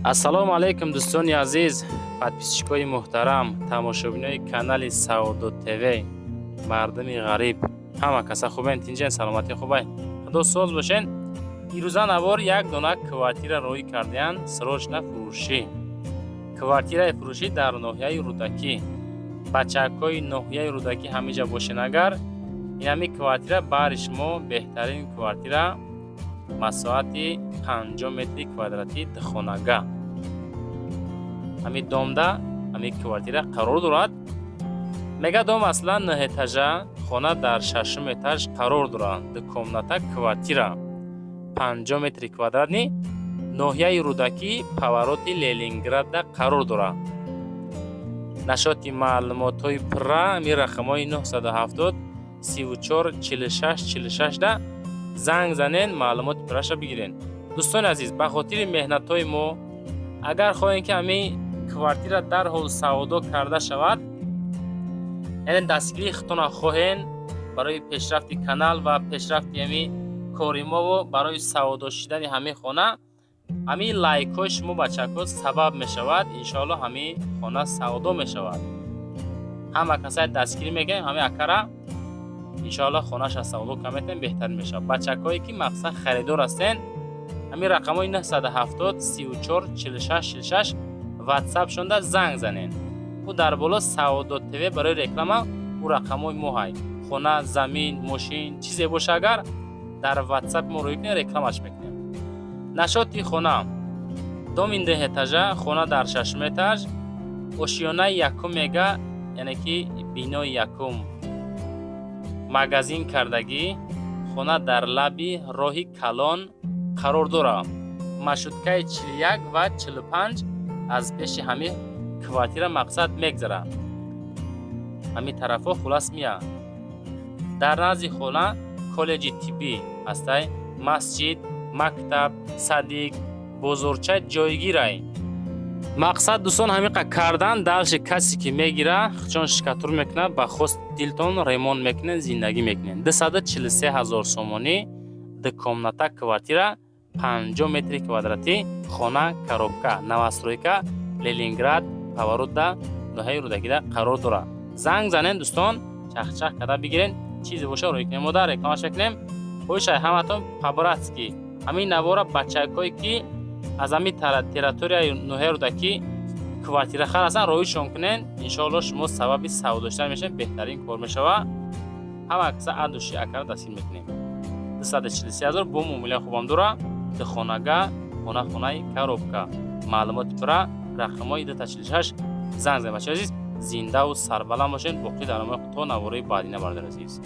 ассалому алайкум дӯстони азиз, подписчикои муҳтарам, тамошобинои канали Саудо ТВ, мардуми ғариб, ҳама каса хубен, тинҷен, саломати хубай, худо соз бошен. ирӯза навор як дона квартира роӣ кардаянд, срочна фурӯшӣ. Квартираи фурӯшӣ дар ноҳияи Рӯдакӣ. Бачакҳои ноҳияи Рӯдакӣ ҳамиҷа бошен агар, инами квартира баъри шумо беҳтарин квартира масоати 50 метри квадратӣ духонага. Ҳамин домда ҳамин квартира қарор дорад. Мега дом аслан 9 этажа, хона дар 6 этаж қарор дорад. Дукомната квартира 50 метри квадратни ноҳияи Рӯдакӣ, повороти Ленинграда қарор дорад. Нашоти маълумотҳои пурра ҳамин рақамҳои 970 34 46 46 да занг занен, маълумоти пурраша бигирен. дӯстони азиз, ба хотири меҳнатҳои мо агар хоҳем ки ҳамин квартира дарҳол савдо карда шавад, яъне дастгирии худтона хоҳен барои пешрафти канал ва пешрафти ҳамин кори мо ва барои савдо шудани ҳамин хона, ҳамин лайкҳои шумо бачакҳо сабаб мешавад, иншоалло ҳамин хона савдо мешавад. ҳама касае дастгирӣ мекунем, ҳамин акара иншоалло хонаша савдо каметен, беҳтарин мешавад. Бачакҳое ки мақсад харидор ҳастен, ҳамин рақамҳои 970 34 46 46 ватсап шонда занг занен. ӯ дар боло Саудо ТВ барои реклама ӯ рақамҳои мо ҳай. Хона, замин, мошин чизе боша агар дар ватсап мо рӯй кунем, рекламаш мекунем. Нашоти хона доми 9 этажа, хона дар 6 этаж, ошиёнаи якум мега, яъне ки бинои якум магазин кардагӣ, хона дар лаби роҳи Калон қарор дорад. Маршруткаи 41 ва 45 аз пеши ҳамин квартира мақсад мегзарад. ҳамин тарафҳо хулас мия. Дар назди хона коллеҷи тиббӣ ҳастай, масҷид, мактаб, садик, бозорча ҷойгирай. Мақсад дӯстон ҳамиқа кардан далши касе ки мегира чон шикатур мекунад, ба хост дилтон ремонт мекунен, зиндагӣ мекунен. 243 000 сомонӣ дукомната квартира 50 метри квадратӣ, хона коробка, новостройка, Ленинград, поворот да ноҳияи Рӯдакида қарор дорад. Занг занен дӯстон, чахчах када бигирен, чизе боша рӯй кунем, мода рекламаш мекунем. ҳошай ҳаматон побратски ҳамин навора бачакҳое ки аз ҳамин территорияи ноҳияи Рӯдакӣ квартира хар ҳастанд, роҳишон кунен, иншоалло шумо сабаби савдо шудан мешавед, беҳтарин кор мешавад. ҳама каса адуши акара дастгир мекунем. 243 000 бо муомилаи хубам дора, духонага, хонаи коробка, маълумоти пурра, рақамҳои 246 занг занед. Бачаҳои азиз, зиндаву сарбаланд бошед. боқӣ дар номаи худ то навораи баъдина бардар азиз.